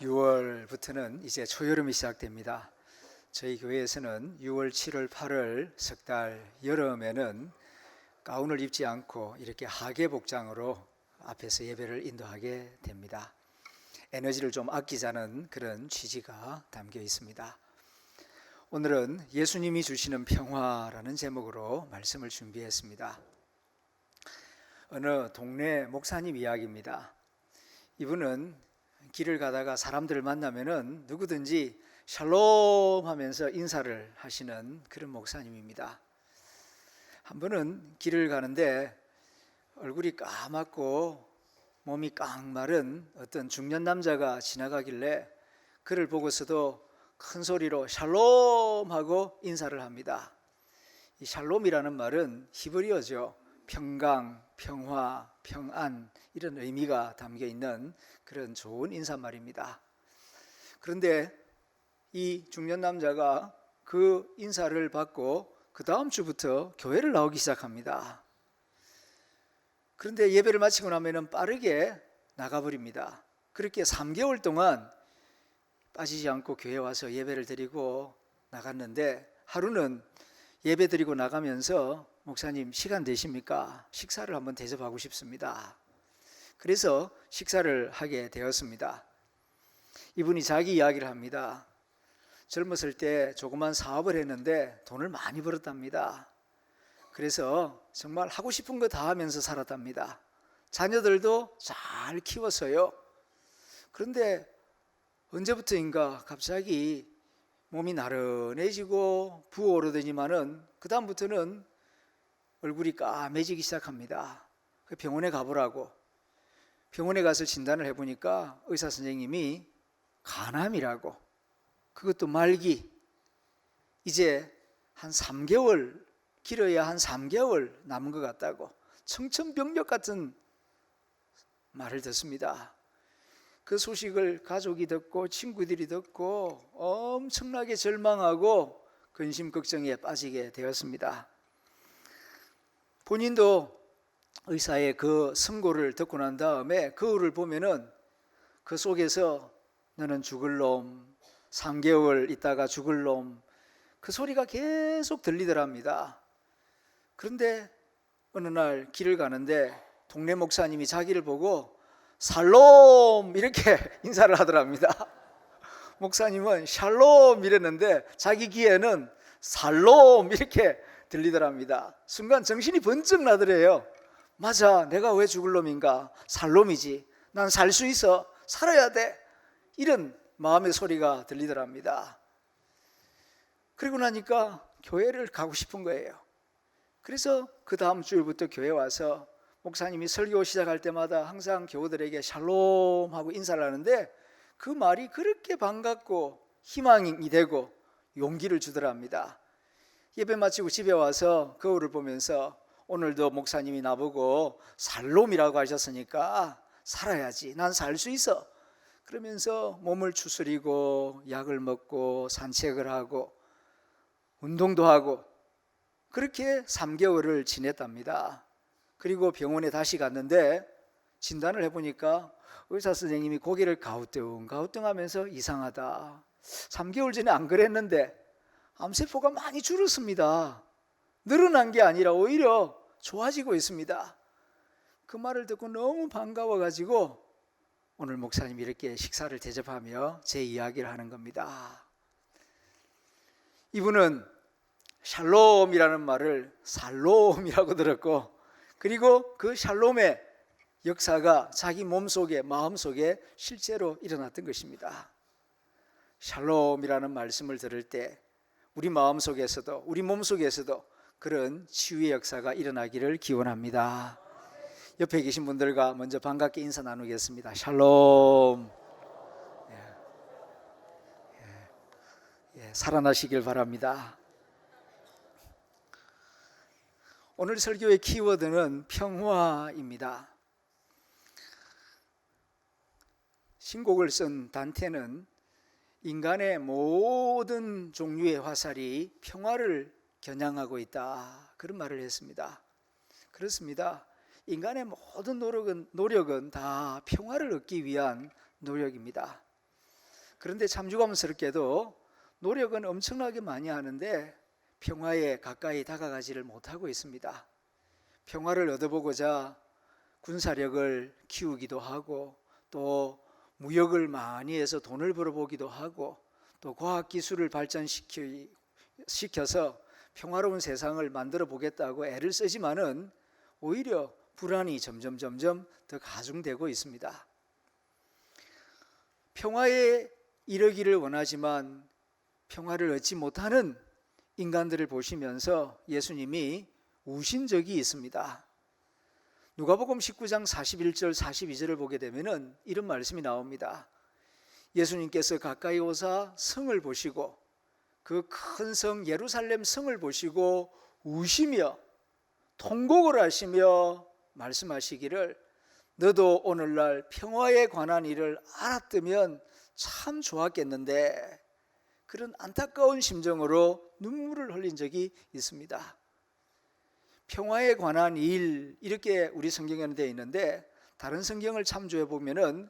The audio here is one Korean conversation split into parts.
6월부터는 이제 초여름이 시작됩니다. 저희 교회에서는 6월, 7월, 8월 석 달 여름에는 가운을 입지 않고 이렇게 하계 복장으로 앞에서 예배를 인도하게 됩니다. 에너지를 좀 아끼자는 그런 취지가 담겨 있습니다. 오늘은 예수님이 주시는 평화라는 제목으로 말씀을 준비했습니다. 어느 동네 목사님 이야기입니다. 이분은 길을 가다가 사람들을 만나면은 누구든지 샬롬 하면서 인사를 하시는 그런 목사님입니다. 한 번은 길을 가는데 얼굴이 까맣고 몸이 깡마른 어떤 중년 남자가 지나가길래 그를 보고서도 큰 소리로 샬롬 하고 인사를 합니다. 이 샬롬이라는 말은 히브리어죠. 평강, 평화, 평안 이런 의미가 담겨 있는 그런 좋은 인사말입니다. 그런데 이 중년 남자가 그 인사를 받고 그 다음 주부터 교회를 나오기 시작합니다. 그런데 예배를 마치고 나면 빠르게 나가버립니다. 그렇게 3개월 동안 빠지지 않고 교회에 와서 예배를 드리고 나갔는데 하루는 예배 드리고 나가면서 목사님 시간 되십니까? 식사를 한번 대접하고 싶습니다. 그래서 식사를 하게 되었습니다. 이분이 자기 이야기를 합니다. 젊었을 때 조그만 사업을 했는데 돈을 많이 벌었답니다. 그래서 정말 하고 싶은 거 다 하면서 살았답니다. 자녀들도 잘 키웠어요. 그런데 언제부터인가 갑자기 몸이 나른해지고 부어오르더니만은 그 다음부터는 얼굴이 까매지기 시작합니다. 병원에 가보라고. 병원에 가서 진단을 해보니까 의사 선생님이 간암이라고, 그것도 말기, 이제 한 3개월, 길어야 한 3개월 남은 것 같다고 청천벽력 같은 말을 듣습니다. 그 소식을 가족이 듣고 친구들이 듣고 엄청나게 절망하고 근심 걱정에 빠지게 되었습니다. 본인도 의사의 그 선고를 듣고 난 다음에 거울을 보면은 그 속에서 너는 죽을 놈, 3개월 있다가 죽을 놈, 그 소리가 계속 들리더랍니다. 그런데 어느 날 길을 가는데 동네 목사님이 자기를 보고 살롬 이렇게 인사를 하더랍니다. 목사님은 샬롬 이랬는데 자기 귀에는 살롬 이렇게 들리더랍니다. 순간 정신이 번쩍 나더래요. 맞아, 내가 왜 죽을 놈인가? 살롬이지. 난 살 수 있어. 살아야 돼. 이런 마음의 소리가 들리더랍니다. 그리고 나니까 교회를 가고 싶은 거예요. 그래서 그 다음 주일부터 교회 와서 목사님이 설교 시작할 때마다 항상 교우들에게 샬롬 하고 인사를 하는데 그 말이 그렇게 반갑고 희망이 되고 용기를 주더랍니다. 예배 마치고 집에 와서 거울을 보면서 오늘도 목사님이 나보고 살롬이라고 하셨으니까 살아야지, 난 살 수 있어. 그러면서 몸을 추스리고 약을 먹고 산책을 하고 운동도 하고 그렇게 3개월을 지냈답니다. 그리고 병원에 다시 갔는데 진단을 해보니까 의사 선생님이 고개를 가우뚱가우뚱하면서 이상하다. 3개월 전에 안 그랬는데 암세포가 많이 줄었습니다. 늘어난 게 아니라 오히려 좋아지고 있습니다. 그 말을 듣고 너무 반가워가지고 오늘 목사님이 이렇게 식사를 대접하며 제 이야기를 하는 겁니다. 이분은 샬롬이라는 말을 살롬이라고 들었고, 그리고 그 샬롬의 역사가 자기 몸속에, 마음속에 실제로 일어났던 것입니다. 샬롬이라는 말씀을 들을 때 우리 마음속에서도 우리 몸속에서도 그런 치유의 역사가 일어나기를 기원합니다. 옆에 계신 분들과 먼저 반갑게 인사 나누겠습니다. 샬롬. 살아나시길 바랍니다. 오늘 설교의 키워드는 평화입니다. 신곡을 쓴 단테는 인간의 모든 종류의 화살이 평화를 겨냥하고 있다, 그런 말을 했습니다. 그렇습니다. 인간의 모든 노력은 다 평화를 얻기 위한 노력입니다. 그런데 참 유감스럽게도 노력은 엄청나게 많이 하는데 평화에 가까이 다가가지를 못하고 있습니다. 평화를 얻어보고자 군사력을 키우기도 하고 또 무역을 많이 해서 돈을 벌어보기도 하고 또 과학기술을 발전시켜서 평화로운 세상을 만들어 보겠다고 애를 쓰지만은 오히려 불안이 점점 더 가중되고 있습니다. 평화에 이르기를 원하지만 평화를 얻지 못하는 인간들을 보시면서 예수님이 우신 적이 있습니다. 누가복음 19장 41절 42절을 보게 되면은 이런 말씀이 나옵니다. 예수님께서 가까이 오사 성을 보시고 그 큰 성 예루살렘 성을 보시고 우시며 통곡을 하시며 말씀하시기를 너도 오늘날 평화에 관한 일을 알았다면 참 좋았겠는데, 그런 안타까운 심정으로 눈물을 흘린 적이 있습니다. 평화에 관한 일, 이렇게 우리 성경에는 되어 있는데 다른 성경을 참조해 보면은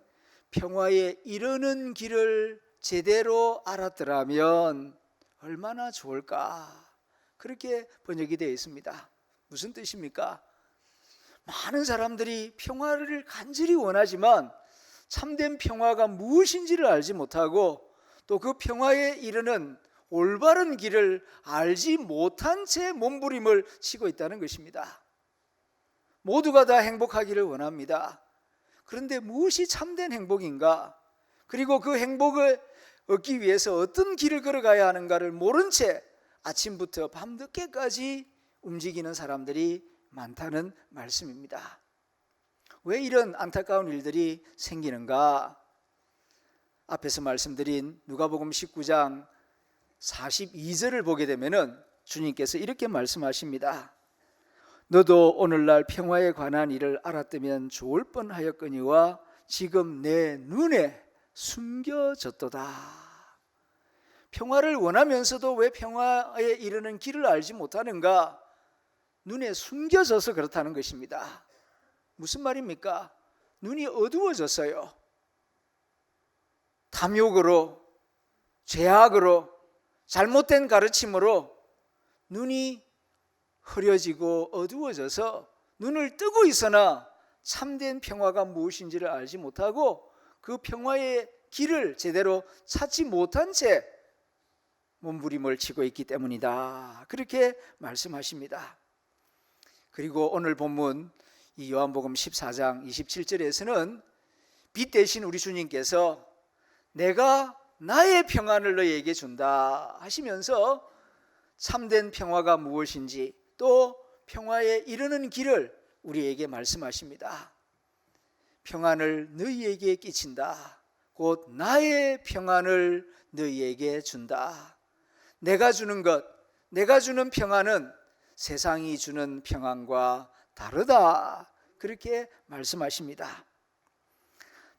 평화에 이르는 길을 제대로 알았더라면 얼마나 좋을까, 그렇게 번역이 되어 있습니다. 무슨 뜻입니까? 많은 사람들이 평화를 간절히 원하지만 참된 평화가 무엇인지를 알지 못하고 또 그 평화에 이르는 올바른 길을 알지 못한 채 몸부림을 치고 있다는 것입니다. 모두가 다 행복하기를 원합니다. 그런데 무엇이 참된 행복인가? 그리고 그 행복을 얻기 위해서 어떤 길을 걸어가야 하는가를 모른 채 아침부터 밤늦게까지 움직이는 사람들이 많다는 말씀입니다. 왜 이런 안타까운 일들이 생기는가? 앞에서 말씀드린 누가복음 19장 42절을 보게 되면은 주님께서 이렇게 말씀하십니다. 너도 오늘날 평화에 관한 일을 알았다면 좋을 뻔하였거니와 지금 내 눈에 숨겨졌도다. 평화를 원하면서도 왜 평화에 이르는 길을 알지 못하는가? 눈에 숨겨져서 그렇다는 것입니다. 무슨 말입니까? 눈이 어두워졌어요. 탐욕으로, 죄악으로, 잘못된 가르침으로 눈이 흐려지고 어두워져서 눈을 뜨고 있으나 참된 평화가 무엇인지를 알지 못하고 그 평화의 길을 제대로 찾지 못한 채 몸부림을 치고 있기 때문이다, 그렇게 말씀하십니다. 그리고 오늘 본문 이 요한복음 14장 27절에서는 빛 대신 우리 주님께서 내가 나의 평안을 너희에게 준다 하시면서 참된 평화가 무엇인지 또 평화에 이르는 길을 우리에게 말씀하십니다. 평안을 너희에게 끼친다. 곧 나의 평안을 너희에게 준다. 내가 주는 것, 내가 주는 평안은 세상이 주는 평안과 다르다, 그렇게 말씀하십니다.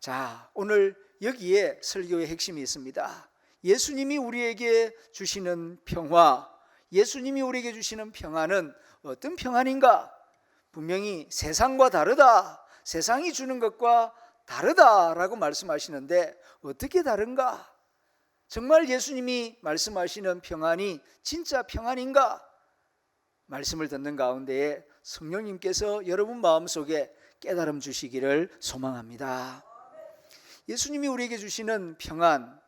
자, 오늘 여기에 설교의 핵심이 있습니다. 예수님이 우리에게 주시는 평화, 예수님이 우리에게 주시는 평안은 어떤 평안인가? 분명히 세상과 다르다, 세상이 주는 것과 다르다라고 말씀하시는데 어떻게 다른가? 정말 예수님이 말씀하시는 평안이 진짜 평안인가? 말씀을 듣는 가운데에 성령님께서 여러분 마음속에 깨달음 주시기를 소망합니다. 예수님이 우리에게 주시는 평안,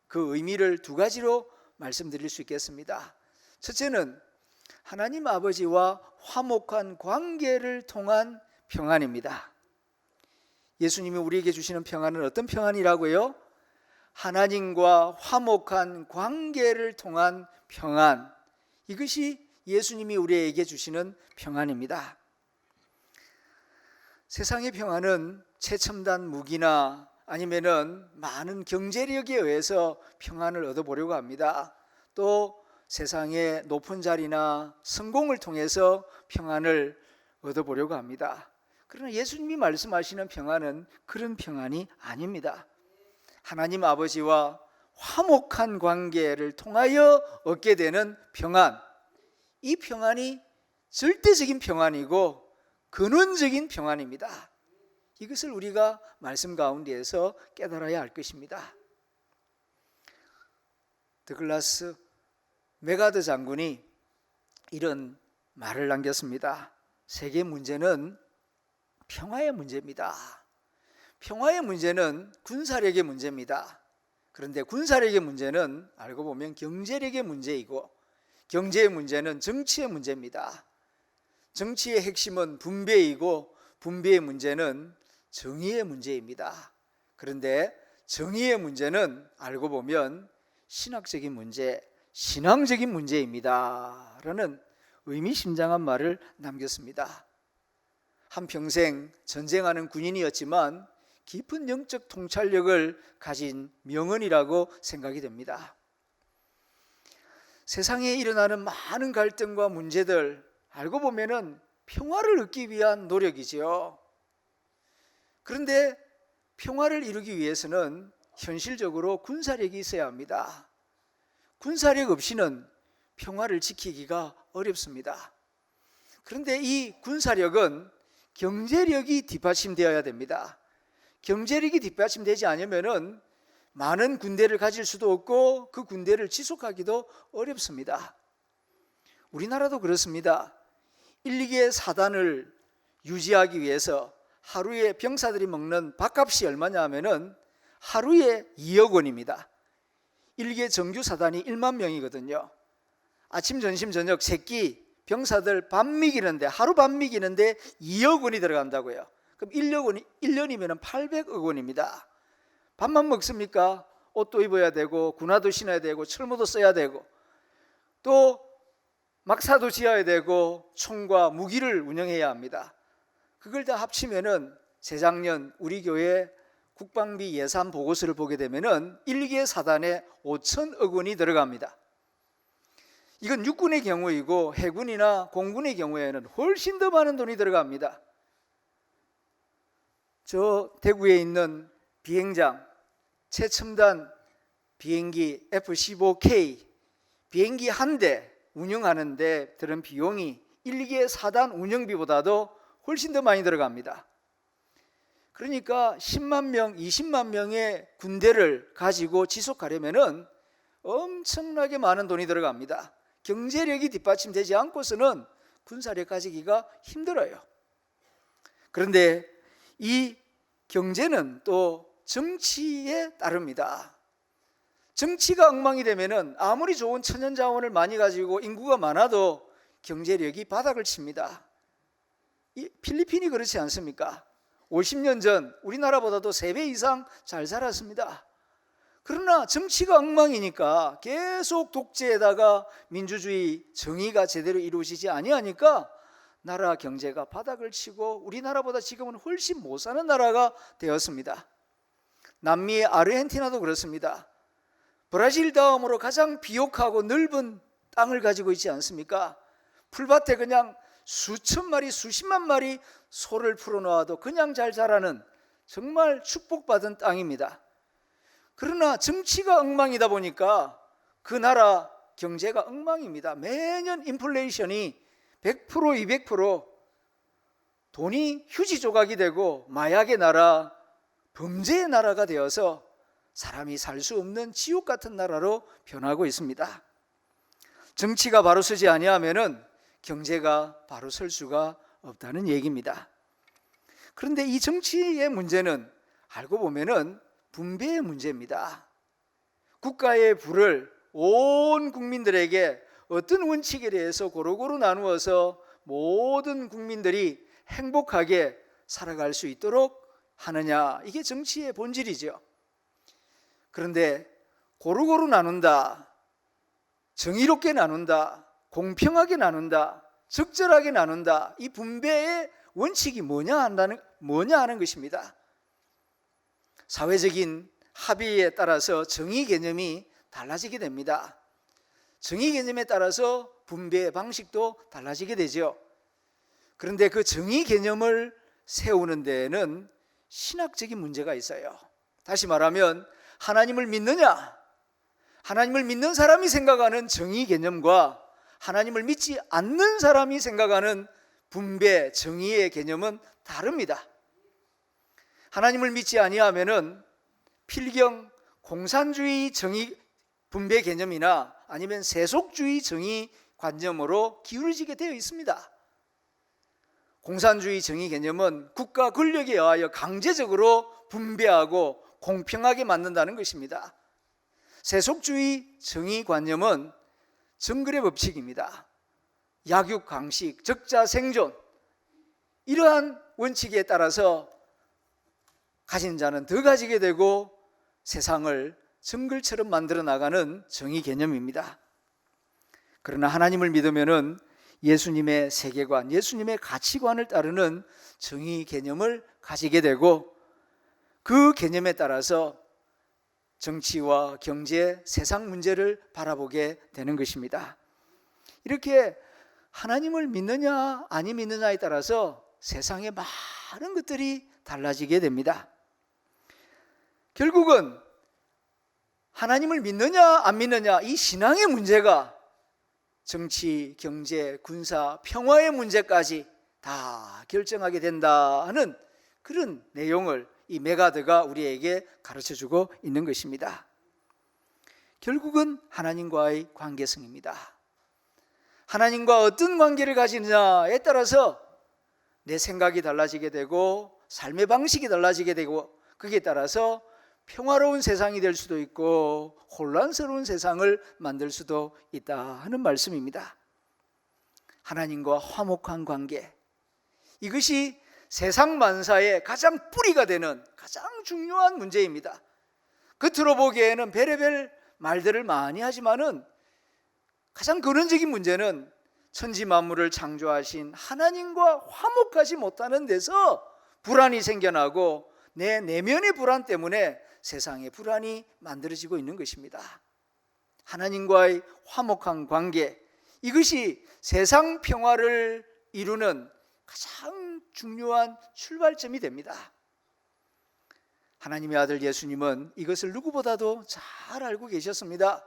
그 의미를 두 가지로 말씀드릴 수 있겠습니다. 첫째는 하나님 아버지와 화목한 관계를 통한 평안입니다. 예수님이 우리에게 주시는 평안은 어떤 평안이라고요? 하나님과 화목한 관계를 통한 평안, 이것이 예수님이 우리에게 주시는 평안입니다. 세상의 평안은 최첨단 무기나 아니면은 많은 경제력에 의해서 평안을 얻어보려고 합니다. 또 세상의 높은 자리나 성공을 통해서 평안을 얻어보려고 합니다. 그러나 예수님이 말씀하시는 평안은 그런 평안이 아닙니다. 하나님 아버지와 화목한 관계를 통하여 얻게 되는 평안, 이 평안이 절대적인 평안이고 근원적인 평안입니다. 이것을 우리가 말씀 가운데에서 깨달아야 할 것입니다. 더글라스 메가드 장군이 이런 말을 남겼습니다. 세계 문제는 평화의 문제입니다. 평화의 문제는 군사력의 문제입니다. 그런데 군사력의 문제는 알고 보면 경제력의 문제이고, 경제의 문제는 정치의 문제입니다. 정치의 핵심은 분배이고, 분배의 문제는 정의의 문제입니다. 그런데 정의의 문제는 알고 보면 신학적인 문제, 신앙적인 문제입니다 라는 의미심장한 말을 남겼습니다. 한평생 전쟁하는 군인이었지만 깊은 영적 통찰력을 가진 명언이라고 생각이 됩니다. 세상에 일어나는 많은 갈등과 문제들, 알고 보면은 평화를 얻기 위한 노력이지요. 그런데 평화를 이루기 위해서는 현실적으로 군사력이 있어야 합니다. 군사력 없이는 평화를 지키기가 어렵습니다. 그런데 이 군사력은 경제력이 뒷받침되어야 됩니다. 경제력이 뒷받침되지 않으면 많은 군대를 가질 수도 없고 그 군대를 지속하기도 어렵습니다. 우리나라도 그렇습니다. 1, 2개 사단을 유지하기 위해서 하루에 병사들이 먹는 밥값이 얼마냐 하면은 하루에 2억 원입니다. 1개 정규 사단이 1만 명이거든요. 아침, 점심, 저녁 세 끼 병사들 밥 먹이는데, 하루 밥 먹이는데 2억 원이 들어간다고요. 그럼 1년이면 800억 원입니다. 밥만 먹습니까? 옷도 입어야 되고, 군화도 신어야 되고, 철모도 써야 되고, 또 막사도 지어야 되고, 총과 무기를 운영해야 합니다. 그걸 다 합치면은 재작년 우리 교회 국방비 예산 보고서를 보게 되면은 1개 사단에 5천억 원이 들어갑니다. 이건 육군의 경우이고 해군이나 공군의 경우에는 훨씬 더 많은 돈이 들어갑니다. 저 대구에 있는 비행장 최첨단 비행기 F-15K 비행기 한 대 운영하는데 들은 비용이 1개 사단 운영비보다도 훨씬 더 많이 들어갑니다. 그러니까 10만 명, 20만 명의 군대를 가지고 지속하려면은 엄청나게 많은 돈이 들어갑니다. 경제력이 뒷받침되지 않고서는 군사력 가지기가 힘들어요. 그런데 이 경제는 또 정치에 따릅니다. 정치가 엉망이 되면은 아무리 좋은 천연자원을 많이 가지고 인구가 많아도 경제력이 바닥을 칩니다. 이 필리핀이 그렇지 않습니까? 50년 전 우리나라보다도 3배 이상 잘 살았습니다. 그러나 정치가 엉망이니까 계속 독재에다가 민주주의 정의가 제대로 이루어지지 아니하니까 나라 경제가 바닥을 치고 우리나라보다 지금은 훨씬 못 사는 나라가 되었습니다. 남미의 아르헨티나도 그렇습니다. 브라질 다음으로 가장 비옥하고 넓은 땅을 가지고 있지 않습니까? 풀밭에 그냥 수천 마리, 수십만 마리 소를 풀어놓아도 그냥 잘 자라는 정말 축복받은 땅입니다. 그러나 정치가 엉망이다 보니까 그 나라 경제가 엉망입니다. 매년 인플레이션이 100%, 200% 돈이 휴지 조각이 되고 마약의 나라, 범죄의 나라가 되어서 사람이 살 수 없는 지옥 같은 나라로 변하고 있습니다. 정치가 바로 서지 아니하면은 경제가 바로 설 수가 없다는 얘기입니다. 그런데 이 정치의 문제는 알고 보면은 분배의 문제입니다. 국가의 부를 온 국민들에게 어떤 원칙에 대해서 고루고루 나누어서 모든 국민들이 행복하게 살아갈 수 있도록 하느냐, 이게 정치의 본질이죠. 그런데 고루고루 나눈다, 정의롭게 나눈다, 공평하게 나눈다, 적절하게 나눈다, 이 분배의 원칙이 뭐냐 하는 것입니다. 사회적인 합의에 따라서 정의 개념이 달라지게 됩니다. 정의 개념에 따라서 분배의 방식도 달라지게 되죠. 그런데 그 정의 개념을 세우는 데에는 신학적인 문제가 있어요. 다시 말하면 하나님을 믿느냐? 하나님을 믿는 사람이 생각하는 정의 개념과 하나님을 믿지 않는 사람이 생각하는 분배, 정의의 개념은 다릅니다. 하나님을 믿지 아니하면은 필경 공산주의 정의 분배 개념이나 아니면 세속주의 정의 관념으로 기울어지게 되어 있습니다. 공산주의 정의 개념은 국가 권력에 의하여 강제적으로 분배하고 공평하게 만든다는 것입니다. 세속주의 정의 관념은 정글의 법칙입니다. 약육강식, 적자생존, 이러한 원칙에 따라서 가진 자는 더 가지게 되고 세상을 정글처럼 만들어 나가는 정의 개념입니다. 그러나 하나님을 믿으면은 예수님의 세계관, 예수님의 가치관을 따르는 정의 개념을 가지게 되고 그 개념에 따라서 정치와 경제, 세상 문제를 바라보게 되는 것입니다. 이렇게 하나님을 믿느냐 아니 믿느냐에 따라서 세상의 많은 것들이 달라지게 됩니다. 결국은 하나님을 믿느냐 안 믿느냐 이 신앙의 문제가 정치, 경제, 군사, 평화의 문제까지 다 결정하게 된다는 그런 내용을 이 메가드가 우리에게 가르쳐주고 있는 것입니다. 결국은 하나님과의 관계성입니다. 하나님과 어떤 관계를 가지느냐에 따라서 내 생각이 달라지게 되고 삶의 방식이 달라지게 되고 거기에 따라서 평화로운 세상이 될 수도 있고 혼란스러운 세상을 만들 수도 있다 하는 말씀입니다. 하나님과 화목한 관계, 이것이 세상 만사의 가장 뿌리가 되는 가장 중요한 문제입니다. 겉으로 보기에는 별의별 말들을 많이 하지만은 가장 근원적인 문제는 천지 만물을 창조하신 하나님과 화목하지 못하는 데서 불안이 생겨나고 내 내면의 불안 때문에 세상에 불안이 만들어지고 있는 것입니다. 하나님과의 화목한 관계, 이것이 세상 평화를 이루는 가장 중요한 출발점이 됩니다. 하나님의 아들 예수님은 이것을 누구보다도 잘 알고 계셨습니다.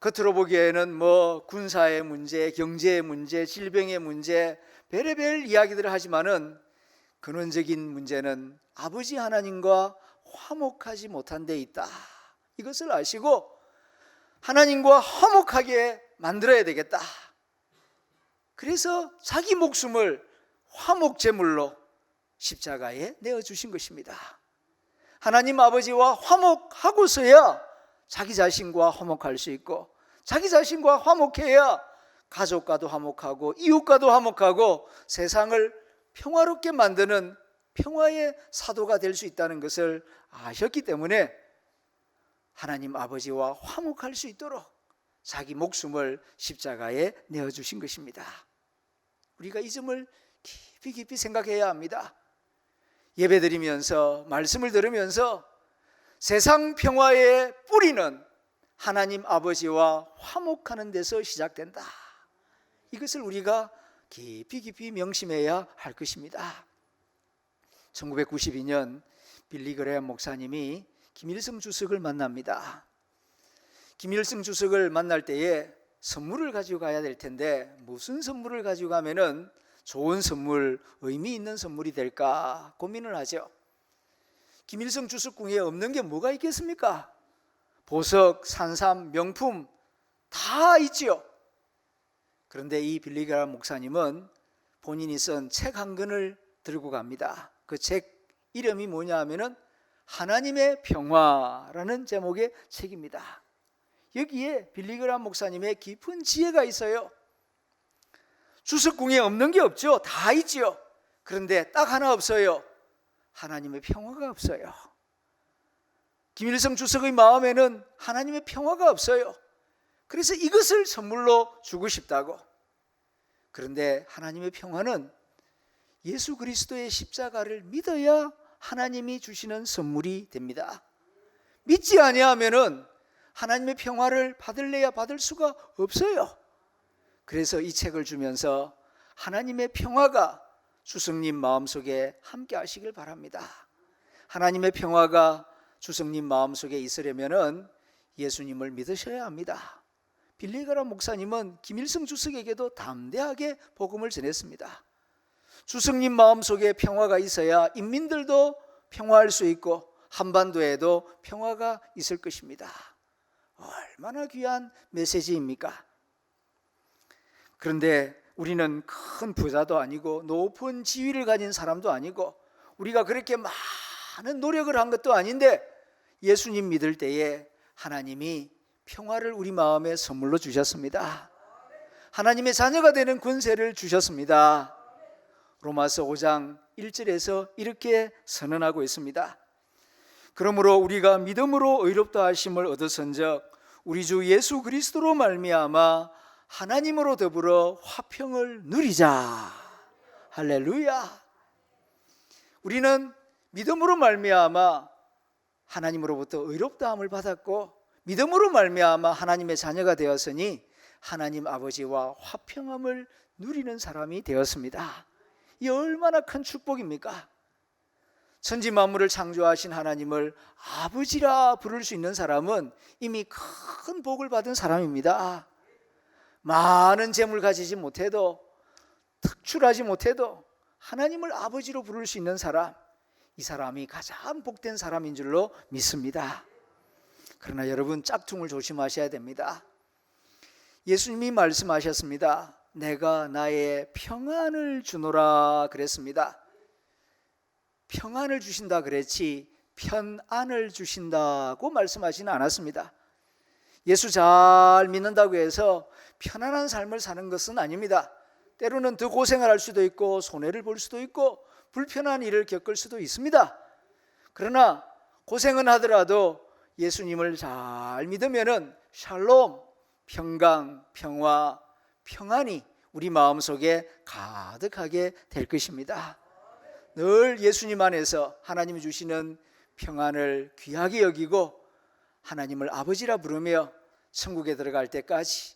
겉으로 보기에는 군사의 문제, 경제의 문제, 질병의 문제, 별의별 이야기들을 하지만은 근원적인 문제는 아버지 하나님과 화목하지 못한 데 있다. 이것을 아시고 하나님과 화목하게 만들어야 되겠다. 그래서 자기 목숨을 화목제물로 십자가에 내어주신 것입니다. 하나님 아버지와 화목하고서야 자기 자신과 화목할 수 있고 자기 자신과 화목해야 가족과도 화목하고 이웃과도 화목하고 세상을 평화롭게 만드는 평화의 사도가 될 수 있다는 것을 아셨기 때문에 하나님 아버지와 화목할 수 있도록 자기 목숨을 십자가에 내어주신 것입니다. 우리가 이 점을 깊이 생각해야 합니다. 예배드리면서 말씀을 들으면서 세상 평화의 뿌리는 하나님 아버지와 화목하는 데서 시작된다. 이것을 우리가 깊이 명심해야 할 것입니다. 1992년 빌리 그레엄 목사님이 김일성 주석을 만납니다. 김일성 주석을 만날 때에 선물을 가지고 가야 될 텐데 무슨 선물을 가지고 가면은 좋은 선물, 의미 있는 선물이 될까 고민을 하죠. 김일성 주석궁에 없는 게 뭐가 있겠습니까? 보석, 산삼, 명품 다 있지요. 그런데 이 빌리 그레엄 목사님은 본인이 쓴 책 한 권을 들고 갑니다. 그 책 이름이 뭐냐 하면은 하나님의 평화라는 제목의 책입니다. 여기에 빌리 그레엄 목사님의 깊은 지혜가 있어요. 주석궁에 없는 게 없죠. 다 있죠. 그런데 딱 하나 없어요. 하나님의 평화가 없어요. 김일성 주석의 마음에는 하나님의 평화가 없어요. 그래서 이것을 선물로 주고 싶다고. 그런데 하나님의 평화는 예수 그리스도의 십자가를 믿어야 하나님이 주시는 선물이 됩니다. 믿지 아니하면은 하나님의 평화를 받을래야 받을 수가 없어요. 그래서 이 책을 주면서 하나님의 평화가 주석님 마음속에 함께 하시길 바랍니다. 하나님의 평화가 주석님 마음속에 있으려면은 예수님을 믿으셔야 합니다. 빌리 그레엄 목사님은 김일성 주석에게도 담대하게 복음을 전했습니다. 주석님 마음속에 평화가 있어야 인민들도 평화할 수 있고 한반도에도 평화가 있을 것입니다. 얼마나 귀한 메시지입니까? 그런데 우리는 큰 부자도 아니고 높은 지위를 가진 사람도 아니고 우리가 그렇게 많은 노력을 한 것도 아닌데 예수님 믿을 때에 하나님이 평화를 우리 마음에 선물로 주셨습니다. 하나님의 자녀가 되는 권세를 주셨습니다. 로마서 5장 1절에서 이렇게 선언하고 있습니다. 그러므로 우리가 믿음으로 의롭다 하심을 얻었은즉 우리 주 예수 그리스도로 말미암아 하나님으로 더불어 화평을 누리자. 할렐루야. 우리는 믿음으로 말미암아 하나님으로부터 의롭다함을 받았고 믿음으로 말미암아 하나님의 자녀가 되었으니 하나님 아버지와 화평함을 누리는 사람이 되었습니다. 이 얼마나 큰 축복입니까? 천지 만물을 창조하신 하나님을 아버지라 부를 수 있는 사람은 이미 큰 복을 받은 사람입니다. 많은 재물 가지지 못해도 특출하지 못해도 하나님을 아버지로 부를 수 있는 사람, 이 사람이 가장 복된 사람인 줄로 믿습니다. 그러나 여러분 짝퉁을 조심하셔야 됩니다. 예수님이 말씀하셨습니다. 내가 나의 평안을 주노라 그랬습니다. 평안을 주신다 그랬지 편안을 주신다고 말씀하지는 않았습니다. 예수 잘 믿는다고 해서 편안한 삶을 사는 것은 아닙니다. 때로는 더 고생을 할 수도 있고 손해를 볼 수도 있고 불편한 일을 겪을 수도 있습니다. 그러나 고생은 하더라도 예수님을 잘 믿으면은 샬롬, 평강, 평화, 평안이 우리 마음속에 가득하게 될 것입니다. 늘 예수님 안에서 하나님이 주시는 평안을 귀하게 여기고 하나님을 아버지라 부르며 천국에 들어갈 때까지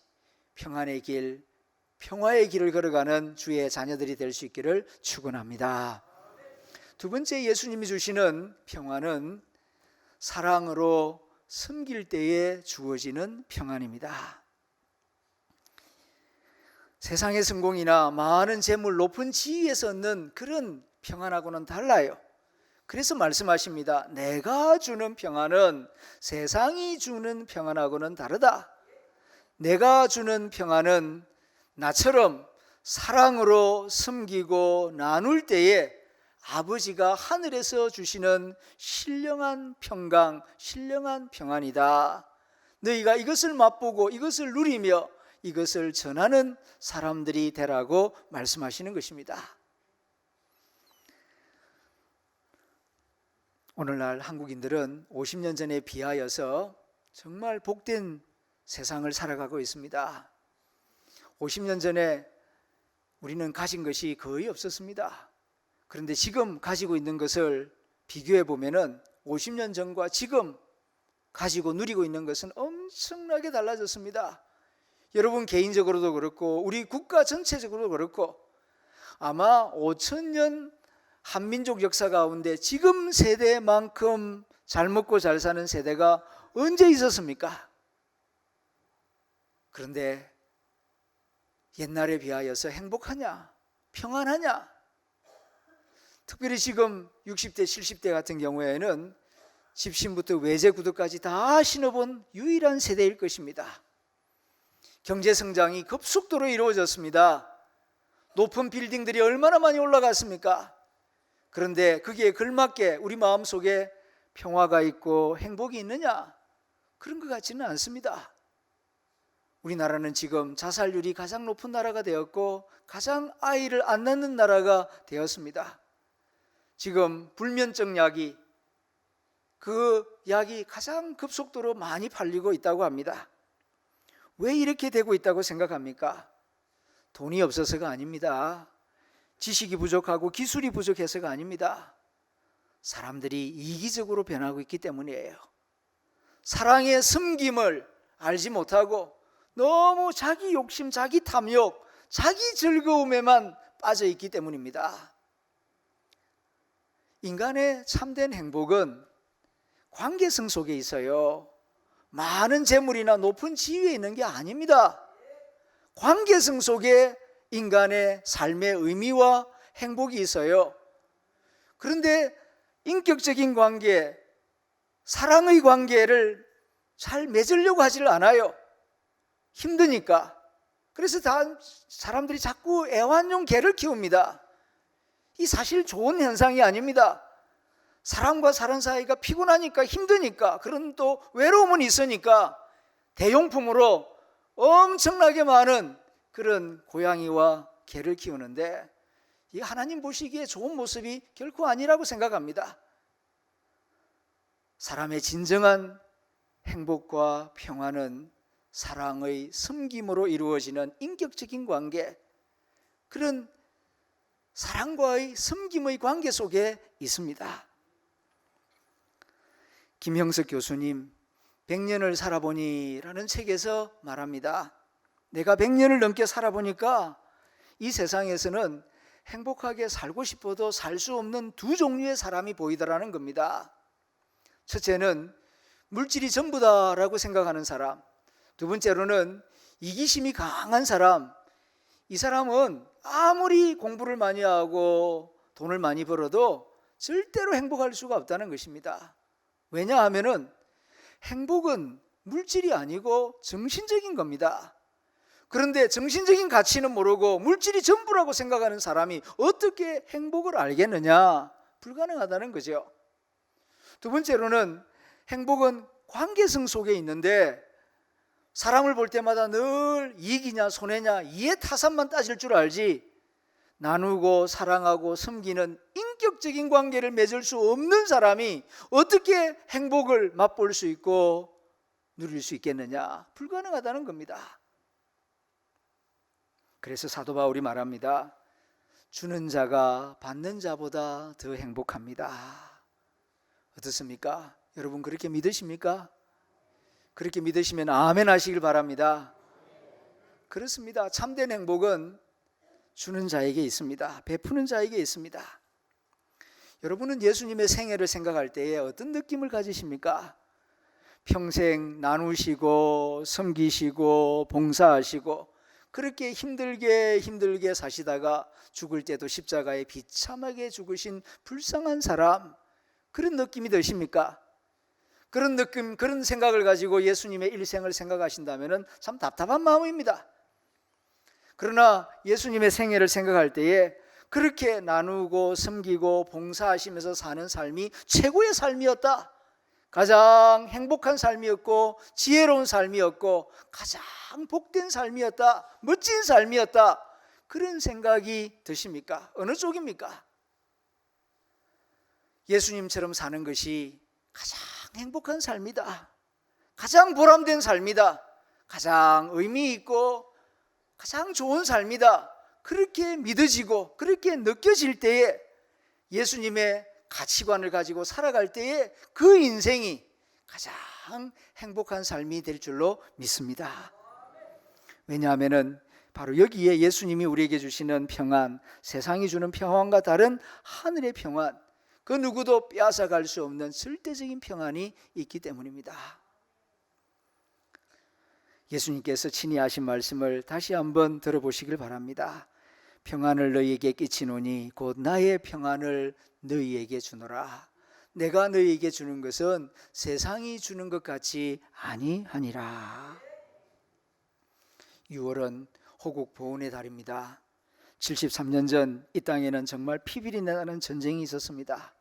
평안의 길, 평화의 길을 걸어가는 주의 자녀들이 될 수 있기를 축원합니다. 두 번째 예수님이 주시는 평안은 사랑으로 섬길 때에 주어지는 평안입니다. 세상의 성공이나 많은 재물, 높은 지위에서 얻는 그런 평안하고는 달라요. 그래서 말씀하십니다. 내가 주는 평안은 세상이 주는 평안하고는 다르다. 내가 주는 평안은 나처럼 사랑으로 섬기고 나눌 때에 아버지가 하늘에서 주시는 신령한 평강, 신령한 평안이다. 너희가 이것을 맛보고 이것을 누리며 이것을 전하는 사람들이 되라고 말씀하시는 것입니다. 오늘날 한국인들은 50년 전에 비하여서 정말 복된 세상을 살아가고 있습니다. 50년 전에 우리는 가진 것이 거의 없었습니다. 그런데 지금 가지고 있는 것을 비교해 보면은 50년 전과 지금 가지고 누리고 있는 것은 엄청나게 달라졌습니다. 여러분 개인적으로도 그렇고 우리 국가 전체적으로도 그렇고 아마 5,000년 한민족 역사 가운데 지금 세대만큼 잘 먹고 잘 사는 세대가 언제 있었습니까? 그런데 옛날에 비하여서 행복하냐? 평안하냐? 특별히 지금 60대, 70대 같은 경우에는 집신부터 외제 구두까지 다 신어본 유일한 세대일 것입니다. 경제 성장이 급속도로 이루어졌습니다. 높은 빌딩들이 얼마나 많이 올라갔습니까? 그런데 거기에 걸맞게 우리 마음속에 평화가 있고 행복이 있느냐? 그런 것 같지는 않습니다. 우리나라는 지금 자살률이 가장 높은 나라가 되었고 가장 아이를 안 낳는 나라가 되었습니다. 지금 불면증 약이 그 약이 가장 급속도로 많이 팔리고 있다고 합니다. 왜 이렇게 되고 있다고 생각합니까? 돈이 없어서가 아닙니다. 지식이 부족하고 기술이 부족해서가 아닙니다. 사람들이 이기적으로 변하고 있기 때문이에요. 사랑의 섬김을 알지 못하고 너무 자기 욕심, 자기 탐욕, 자기 즐거움에만 빠져 있기 때문입니다. 인간의 참된 행복은 관계성 속에 있어요. 많은 재물이나 높은 지위에 있는 게 아닙니다. 관계성 속에 인간의 삶의 의미와 행복이 있어요. 그런데 인격적인 관계, 사랑의 관계를 잘 맺으려고 하지를 않아요. 힘드니까. 그래서 사람들이 자꾸 애완용 개를 키웁니다. 이 사실 좋은 현상이 아닙니다. 사람과 사람 사이가 피곤하니까, 힘드니까, 그런 또 외로움은 있으니까 대용품으로 엄청나게 많은 그런 고양이와 개를 키우는데, 이 하나님 보시기에 좋은 모습이 결코 아니라고 생각합니다. 사람의 진정한 행복과 평안은 사랑의 섬김으로 이루어지는 인격적인 관계, 그런 사랑과의 섬김의 관계 속에 있습니다. 김형석 교수님 100년을 살아보니라는 책에서 말합니다. 내가 100년을 넘게 살아보니까 이 세상에서는 행복하게 살고 싶어도 살 수 없는 두 종류의 사람이 보이더라는 겁니다. 첫째는 물질이 전부다라고 생각하는 사람, 두 번째로는 이기심이 강한 사람. 이 사람은 아무리 공부를 많이 하고 돈을 많이 벌어도 절대로 행복할 수가 없다는 것입니다. 왜냐하면은 행복은 물질이 아니고 정신적인 겁니다. 그런데 정신적인 가치는 모르고 물질이 전부라고 생각하는 사람이 어떻게 행복을 알겠느냐? 불가능하다는 거죠. 두 번째로는 행복은 관계성 속에 있는데, 사람을 볼 때마다 늘 이익이냐 손해냐 이해타산만 따질 줄 알지 나누고 사랑하고 섬기는 인격적인 관계를 맺을 수 없는 사람이 어떻게 행복을 맛볼 수 있고 누릴 수 있겠느냐? 불가능하다는 겁니다. 그래서 사도 바울이 말합니다. 주는 자가 받는 자보다 더 행복합니다. 어떻습니까? 여러분 그렇게 믿으십니까? 그렇게 믿으시면 아멘 하시길 바랍니다. 그렇습니다. 참된 행복은 주는 자에게 있습니다. 베푸는 자에게 있습니다. 여러분은 예수님의 생애를 생각할 때에 어떤 느낌을 가지십니까? 평생 나누시고 섬기시고 봉사하시고 그렇게 힘들게 사시다가 죽을 때도 십자가에 비참하게 죽으신 불쌍한 사람, 그런 느낌이 드십니까? 그런 느낌, 그런 생각을 가지고 예수님의 일생을 생각하신다면 참 답답한 마음입니다. 그러나 예수님의 생애를 생각할 때에 그렇게 나누고 섬기고 봉사하시면서 사는 삶이 최고의 삶이었다, 가장 행복한 삶이었고 지혜로운 삶이었고 가장 복된 삶이었다, 멋진 삶이었다, 그런 생각이 드십니까? 어느 쪽입니까? 예수님처럼 사는 것이 가장 행복한 삶이다, 가장 보람된 삶이다, 가장 의미 있고 가장 좋은 삶이다, 그렇게 믿어지고 그렇게 느껴질 때에, 예수님의 가치관을 가지고 살아갈 때에 그 인생이 가장 행복한 삶이 될 줄로 믿습니다. 왜냐하면 바로 여기에 예수님이 우리에게 주시는 평안, 세상이 주는 평안과 다른 하늘의 평안, 그 누구도 빼앗아갈 수 없는 절대적인 평안이 있기 때문입니다. 예수님께서 친히 하신 말씀을 다시 한번 들어보시길 바랍니다. 평안을 너희에게 끼치노니 곧 나의 평안을 너희에게 주노라. 내가 너희에게 주는 것은 세상이 주는 것 같이 아니하니라. 6월은 호국 보훈의 달입니다. 73년 전 이 땅에는 정말 피비린내 나는 전쟁이 있었습니다.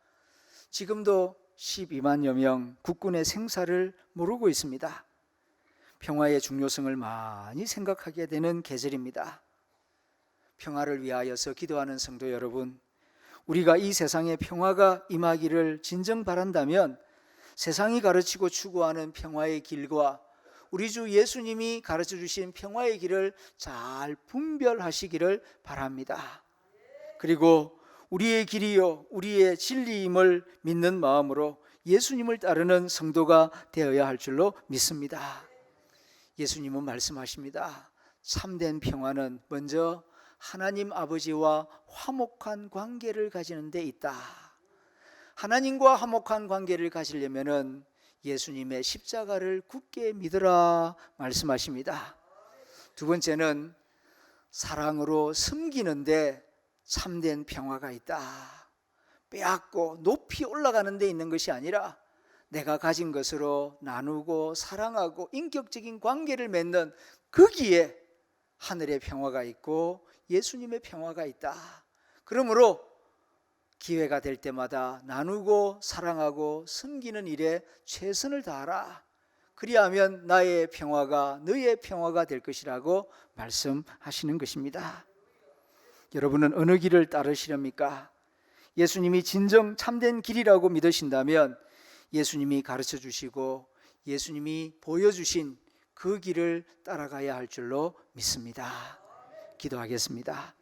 지금도 12만여 명 국군의 생사를 모르고 있습니다. 평화의 중요성을 많이 생각하게 되는 계절입니다. 평화를 위하여서 기도하는 성도 여러분, 우리가 이 세상에 평화가 임하기를 진정 바란다면 세상이 가르치고 추구하는 평화의 길과 우리 주 예수님이 가르쳐 주신 평화의 길을 잘 분별하시기를 바랍니다. 그리고 우리의 길이요 우리의 진리임을 믿는 마음으로 예수님을 따르는 성도가 되어야 할 줄로 믿습니다. 예수님은 말씀하십니다. 참된 평화는 먼저 하나님 아버지와 화목한 관계를 가지는 데 있다. 하나님과 화목한 관계를 가지려면 예수님의 십자가를 굳게 믿으라 말씀하십니다. 두 번째는 사랑으로 섬기는데 참된 평화가 있다. 빼앗고 높이 올라가는 데 있는 것이 아니라 내가 가진 것으로 나누고 사랑하고 인격적인 관계를 맺는 거기에 하늘의 평화가 있고 예수님의 평화가 있다. 그러므로 기회가 될 때마다 나누고 사랑하고 섬기는 일에 최선을 다하라. 그리하면 나의 평화가 너의 평화가 될 것이라고 말씀하시는 것입니다. 여러분은 어느 길을 따르시렵니까? 예수님이 진정 참된 길이라고 믿으신다면 예수님이 가르쳐 주시고 예수님이 보여주신 그 길을 따라가야 할 줄로 믿습니다. 기도하겠습니다.